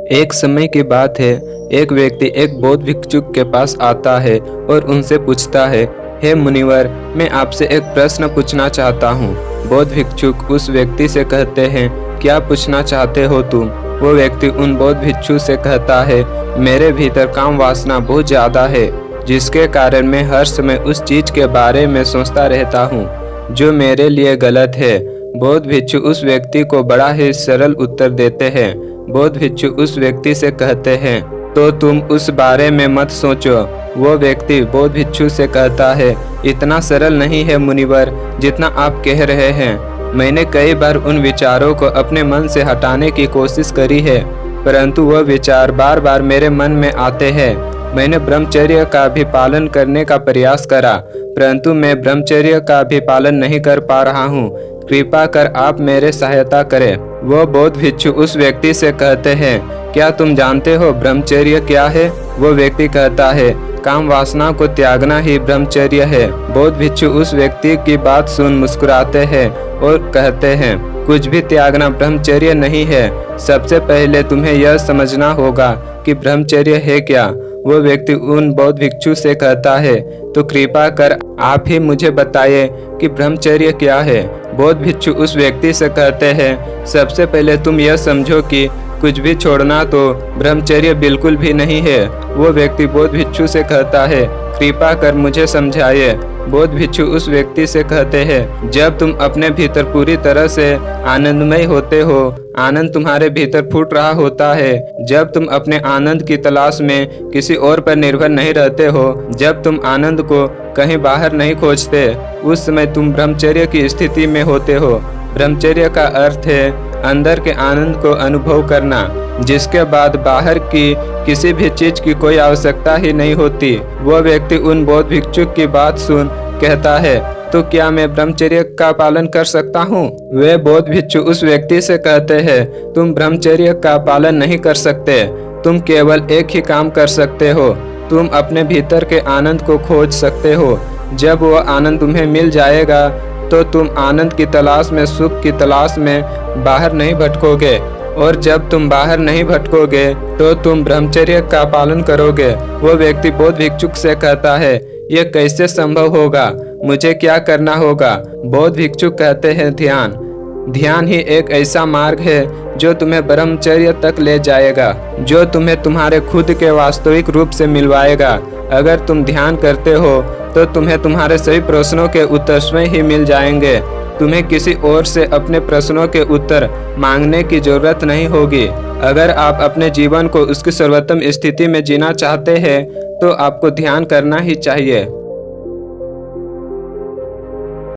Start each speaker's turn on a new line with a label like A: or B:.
A: एक समय की बात है, एक व्यक्ति एक बौद्ध भिक्षुक के पास आता है और उनसे पूछता है, हे मुनिवर, मैं आपसे एक प्रश्न पूछना चाहता हूँ। बौद्ध भिक्षुक उस व्यक्ति से कहते हैं, क्या पूछना चाहते हो तुम? वो व्यक्ति उन बौद्ध भिक्षु से कहता है, मेरे भीतर काम वासना बहुत ज़्यादा है, जिसके कारण मैं हर समय उस चीज़ के बारे में सोचता रहता हूँ जो मेरे लिए गलत है। बौद्ध भिक्षु उस व्यक्ति को बड़ा ही सरल उत्तर देते हैं। बौद्ध भिक्षु उस व्यक्ति से कहते हैं, तो तुम उस बारे में मत सोचो। वो व्यक्ति बौद्ध भिक्षु से कहता है, इतना सरल नहीं है मुनिवर जितना आप कह रहे हैं। मैंने कई बार उन विचारों को अपने मन से हटाने की कोशिश करी है, परंतु वह विचार बार बार मेरे मन में आते हैं। मैंने ब्रह्मचर्य का भी पालन करने का प्रयास करा, परंतु मैं ब्रह्मचर्य का भी पालन नहीं कर पा रहा हूँ। कृपा कर आप मेरे सहायता करें। वो बौद्ध भिक्षु उस व्यक्ति से कहते हैं, क्या तुम जानते हो ब्रह्मचर्य क्या है? वो व्यक्ति कहता है, काम वासना को त्यागना ही ब्रह्मचर्य है। बौद्ध भिक्षु उस व्यक्ति की बात सुन मुस्कुराते हैं और कहते हैं, कुछ भी त्यागना ब्रह्मचर्य नहीं है। सबसे पहले तुम्हें यह समझना होगा कि ब्रह्मचर्य है क्या। वो व्यक्ति उन बौद्ध भिक्षु से कहता है, तो कृपा कर आप ही मुझे बताइए कि ब्रह्मचर्य क्या है। बौद्ध भिक्षु उस व्यक्ति से कहते हैं, सबसे पहले तुम यह समझो कि कुछ भी छोड़ना तो ब्रह्मचर्य बिल्कुल भी नहीं है। वो व्यक्ति बौद्ध भिक्षु से कहता है, कृपा कर मुझे समझाइए। बौद्ध भिक्षु उस व्यक्ति से कहते हैं, जब तुम अपने भीतर पूरी तरह से आनंदमय होते हो, आनंद तुम्हारे भीतर फूट रहा होता है, जब तुम अपने आनंद की तलाश में किसी और पर निर्भर नहीं रहते हो, जब तुम आनंद को कहीं बाहर नहीं खोजते, उस समय तुम ब्रह्मचर्य की स्थिति में होते हो। ब्रह्मचर्य का अर्थ है अंदर के आनंद को अनुभव करना, जिसके बाद बाहर की किसी भी चीज की कोई आवश्यकता ही नहीं होती। वह व्यक्ति उन बौद्ध भिक्षुक की बात सुन कहता है, तो क्या मैं ब्रह्मचर्य का पालन कर सकता हूँ? वे बौद्ध भिक्षु उस व्यक्ति से कहते हैं, तुम ब्रह्मचर्य का पालन नहीं कर सकते। तुम केवल एक ही काम कर सकते हो, तुम अपने भीतर के आनंद को खोज सकते हो। जब वह आनंद तुम्हें मिल जाएगा तो तुम आनंद की तलाश में, सुख की तलाश में बाहर नहीं भटकोगे, और जब तुम बाहर नहीं भटकोगे तो तुम ब्रह्मचर्य का पालन करोगे। वो व्यक्ति बौद्ध भिक्षुक से कहता है, यह कैसे संभव होगा? मुझे क्या करना होगा? बौद्ध भिक्षुक कहते हैं, ध्यान। ध्यान ही एक ऐसा मार्ग है जो तुम्हें ब्रह्मचर्य तक ले जाएगा, जो तुम्हें तुम्हारे खुद के वास्तविक रूप से मिलवाएगा। अगर तुम ध्यान करते हो तो तुम्हें तुम्हारे सभी प्रश्नों के उत्तर स्वयं ही मिल जाएंगे। तुम्हें किसी और से अपने प्रश्नों के उत्तर मांगने की जरूरत नहीं होगी। अगर आप अपने जीवन को उसकी सर्वोत्तम स्थिति में जीना चाहते हैं तो आपको ध्यान करना ही चाहिए।